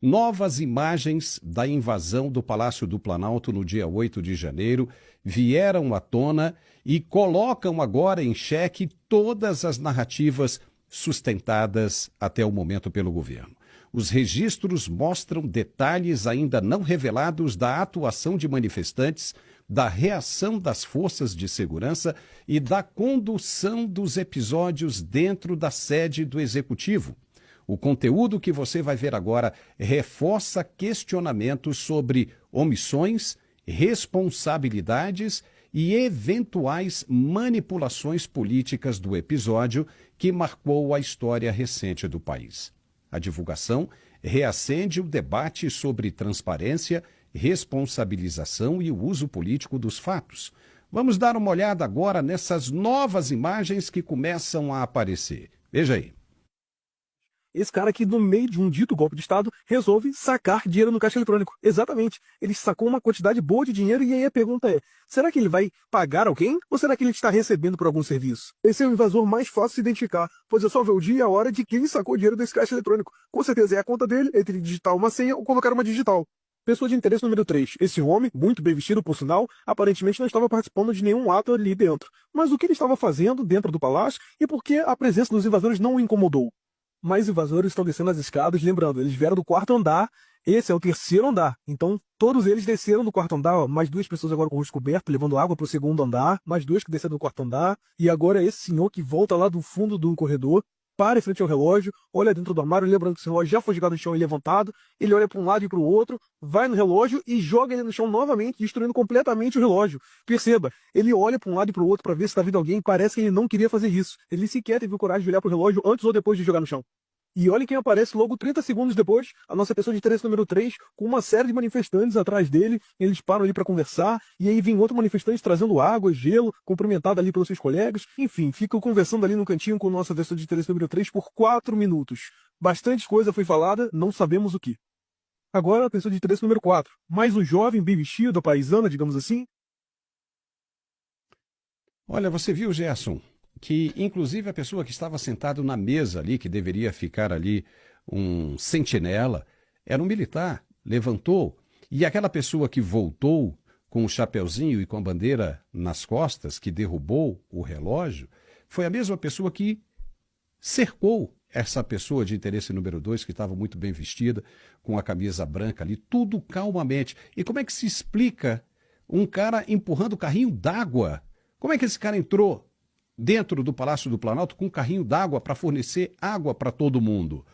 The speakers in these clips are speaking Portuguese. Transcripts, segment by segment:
Novas imagens da invasão do Palácio do Planalto no dia 8 de janeiro vieram à tona e colocam agora em xeque todas as narrativas sustentadas até o momento pelo governo. Os registros mostram detalhes ainda não revelados da atuação de manifestantes, da reação das forças de segurança e da condução dos episódios dentro da sede do Executivo. O conteúdo que você vai ver agora reforça questionamentos sobre omissões, responsabilidades e eventuais manipulações políticas do episódio que marcou a história recente do país. A divulgação reacende o debate sobre transparência, responsabilização e o uso político dos fatos. Vamos dar uma olhada agora nessas novas imagens que começam a aparecer. Veja aí. Esse cara aqui, no meio de um dito golpe de Estado, resolve sacar dinheiro no caixa eletrônico. Exatamente. Ele sacou uma quantidade boa de dinheiro e aí a pergunta é, será que ele vai pagar alguém ou será que ele está recebendo por algum serviço? Esse é o invasor mais fácil de se identificar, pois é só ver o dia e a hora de quem sacou dinheiro desse caixa eletrônico. Com certeza é a conta dele, entre digitar uma senha ou colocar uma digital. Pessoa de interesse número 3. Esse homem, muito bem vestido por sinal, aparentemente não estava participando de nenhum ato ali dentro. Mas o que ele estava fazendo dentro do palácio e por que a presença dos invasores não o incomodou? Mais invasores estão descendo as escadas, lembrando, eles vieram do quarto andar, esse é o terceiro andar. Então, todos eles desceram do quarto andar, ó, mais 2 pessoas agora com o rosto coberto, levando água para o segundo andar, mais 2 que desceram do quarto andar, e agora é esse senhor que volta lá do fundo do corredor, para em frente ao relógio, olha dentro do armário, lembrando que o relógio já foi jogado no chão e levantado, ele olha para um lado e para o outro, vai no relógio e joga ele no chão novamente, destruindo completamente o relógio. Perceba, ele olha para um lado e para o outro para ver se está vindo alguém, parece que ele não queria fazer isso. Ele sequer teve coragem de olhar para o relógio antes ou depois de jogar no chão. E olha quem aparece logo 30 segundos depois, a nossa pessoa de interesse número 3, com uma série de manifestantes atrás dele, eles param ali para conversar, e aí vem outro manifestante trazendo água, gelo, cumprimentado ali pelos seus colegas, enfim, ficam conversando ali no cantinho com a nossa pessoa de interesse número 3 por 4 minutos. Bastante coisa foi falada, não sabemos o que. Agora a pessoa de interesse número 4, mais um jovem bem vestido, a paisana, digamos assim. Olha, você viu, Gerson, que inclusive a pessoa que estava sentado na mesa ali, que deveria ficar ali um sentinela, era um militar, levantou, e aquela pessoa que voltou com o chapeuzinho e com a bandeira nas costas, que derrubou o relógio, foi a mesma pessoa que cercou essa pessoa de interesse número 2, que estava muito bem vestida, com a camisa branca ali, tudo calmamente. E como é que se explica um cara empurrando carrinho d'água? Como é que esse cara entrou dentro do Palácio do Planalto com um carrinho d'água para fornecer água para todo mundo?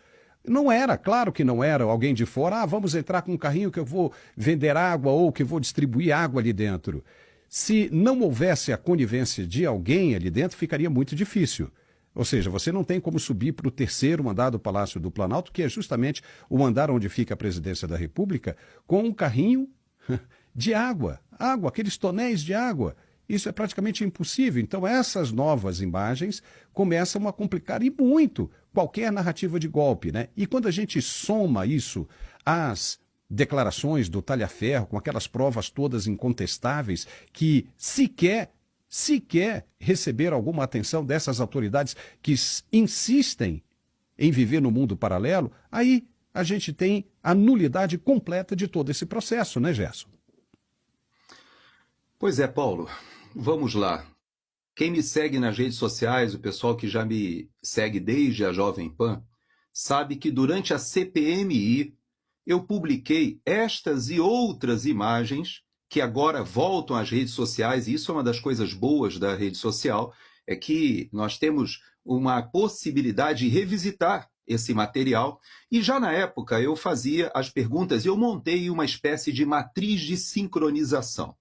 Não era, claro que não era alguém de fora, vamos entrar com um carrinho que eu vou vender água ou que eu vou distribuir água ali dentro. Se não houvesse a conivência de alguém ali dentro, ficaria muito difícil. Ou seja, você não tem como subir para o terceiro andar do Palácio do Planalto, que é justamente o andar onde fica a presidência da República, com um carrinho de água, aqueles tonéis de água. Isso é praticamente impossível. Então, essas novas imagens começam a complicar e muito qualquer narrativa de golpe, né? E quando a gente soma isso às declarações do Talhaferro, com aquelas provas todas incontestáveis, que sequer receberam alguma atenção dessas autoridades que insistem em viver no mundo paralelo, aí a gente tem a nulidade completa de todo esse processo, né, Gerson? Pois é, Paulo. Vamos lá. Quem me segue nas redes sociais, o pessoal que já me segue desde a Jovem Pan, sabe que durante a CPMI eu publiquei estas e outras imagens que agora voltam às redes sociais, e isso é uma das coisas boas da rede social, é que nós temos uma possibilidade de revisitar esse material, e já na época eu fazia as perguntas e eu montei uma espécie de matriz de sincronização.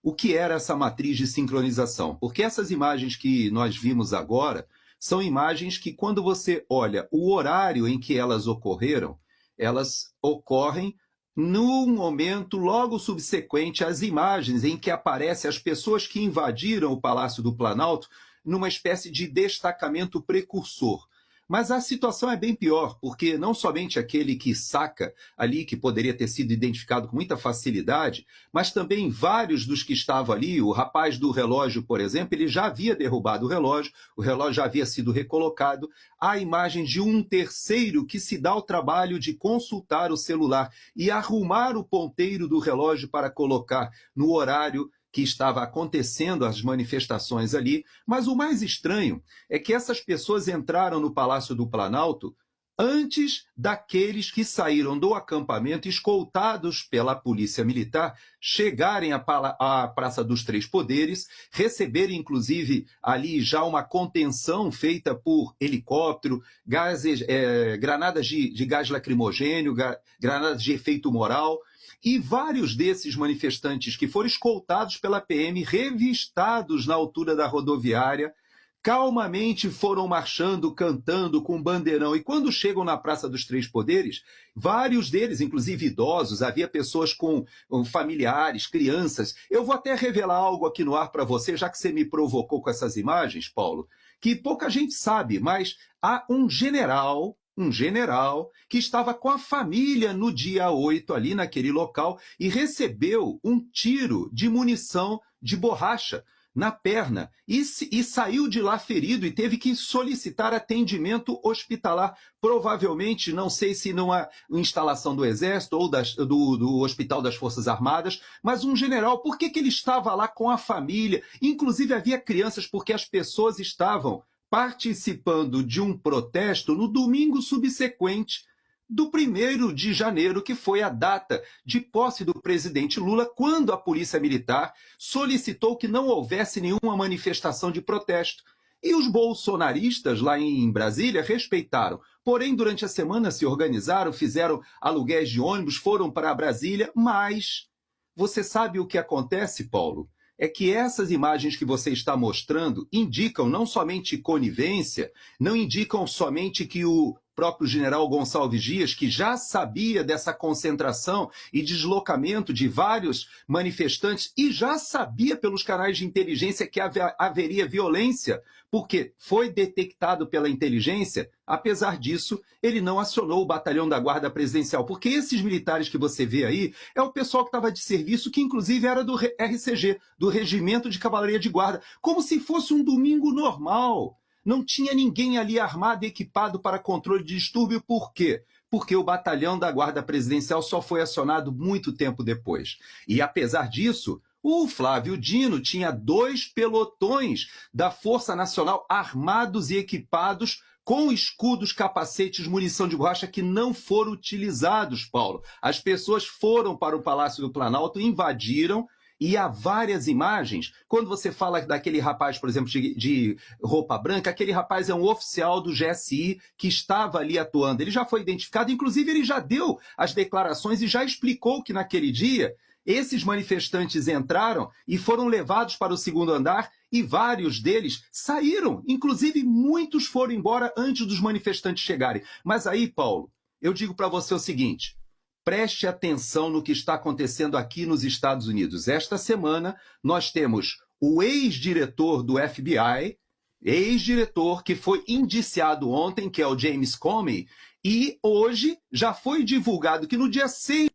O que era essa matriz de sincronização? Porque essas imagens que nós vimos agora são imagens que, quando você olha o horário em que elas ocorreram, elas ocorrem num momento logo subsequente às imagens em que aparecem as pessoas que invadiram o Palácio do Planalto numa espécie de destacamento precursor. Mas a situação é bem pior, porque não somente aquele que saca ali, que poderia ter sido identificado com muita facilidade, mas também vários dos que estavam ali, o rapaz do relógio, por exemplo, ele já havia derrubado o relógio já havia sido recolocado. Há imagens de um terceiro que se dá o trabalho de consultar o celular e arrumar o ponteiro do relógio para colocar no horário que estava acontecendo as manifestações ali, mas o mais estranho é que essas pessoas entraram no Palácio do Planalto antes daqueles que saíram do acampamento escoltados pela polícia militar chegarem à Praça dos Três Poderes, receberem inclusive ali já uma contenção feita por helicóptero, granadas de gás lacrimogênio, granadas de efeito moral. E vários desses manifestantes que foram escoltados pela PM, revistados na altura da rodoviária, calmamente foram marchando, cantando com bandeirão. E quando chegam na Praça dos Três Poderes, vários deles, inclusive idosos, havia pessoas com familiares, crianças. Eu vou até revelar algo aqui no ar para você, já que você me provocou com essas imagens, Paulo, que pouca gente sabe, mas há um general que estava com a família no dia 8 ali naquele local e recebeu um tiro de munição de borracha na perna e saiu de lá ferido e teve que solicitar atendimento hospitalar, provavelmente, não sei se numa instalação do Exército ou do Hospital das Forças Armadas, mas um general. Por que ele estava lá com a família? Inclusive havia crianças, porque as pessoas estavam participando de um protesto no domingo subsequente do 1º de janeiro, que foi a data de posse do presidente Lula, quando a Polícia Militar solicitou que não houvesse nenhuma manifestação de protesto. E os bolsonaristas lá em Brasília respeitaram. Porém, durante a semana se organizaram, fizeram aluguéis de ônibus, foram para Brasília, mas você sabe o que acontece, Paulo? É que essas imagens que você está mostrando indicam não somente conivência, não indicam somente que o próprio general Gonçalves Dias, que já sabia dessa concentração e deslocamento de vários manifestantes e já sabia pelos canais de inteligência que haveria violência, porque foi detectado pela inteligência. Apesar disso, ele não acionou o batalhão da Guarda Presidencial, porque esses militares que você vê aí é o pessoal que estava de serviço, que inclusive era do RCG, do Regimento de Cavalaria de Guarda, como se fosse um domingo normal. Não tinha ninguém ali armado e equipado para controle de distúrbio. Por quê? Porque o batalhão da Guarda Presidencial só foi acionado muito tempo depois. E apesar disso, o Flávio Dino tinha 2 pelotões da Força Nacional armados e equipados com escudos, capacetes, munição de borracha que não foram utilizados, Paulo. As pessoas foram para o Palácio do Planalto, invadiram. E há várias imagens. Quando você fala daquele rapaz, por exemplo, de roupa branca, aquele rapaz é um oficial do GSI que estava ali atuando. Ele já foi identificado, inclusive ele já deu as declarações e já explicou que naquele dia esses manifestantes entraram e foram levados para o 2º andar e vários deles saíram. Inclusive muitos foram embora antes dos manifestantes chegarem. Mas aí, Paulo, eu digo para você o seguinte: preste atenção no que está acontecendo aqui nos Estados Unidos. Esta semana, nós temos o ex-diretor do FBI, ex-diretor que foi indiciado ontem, que é o James Comey, e hoje já foi divulgado que no dia 6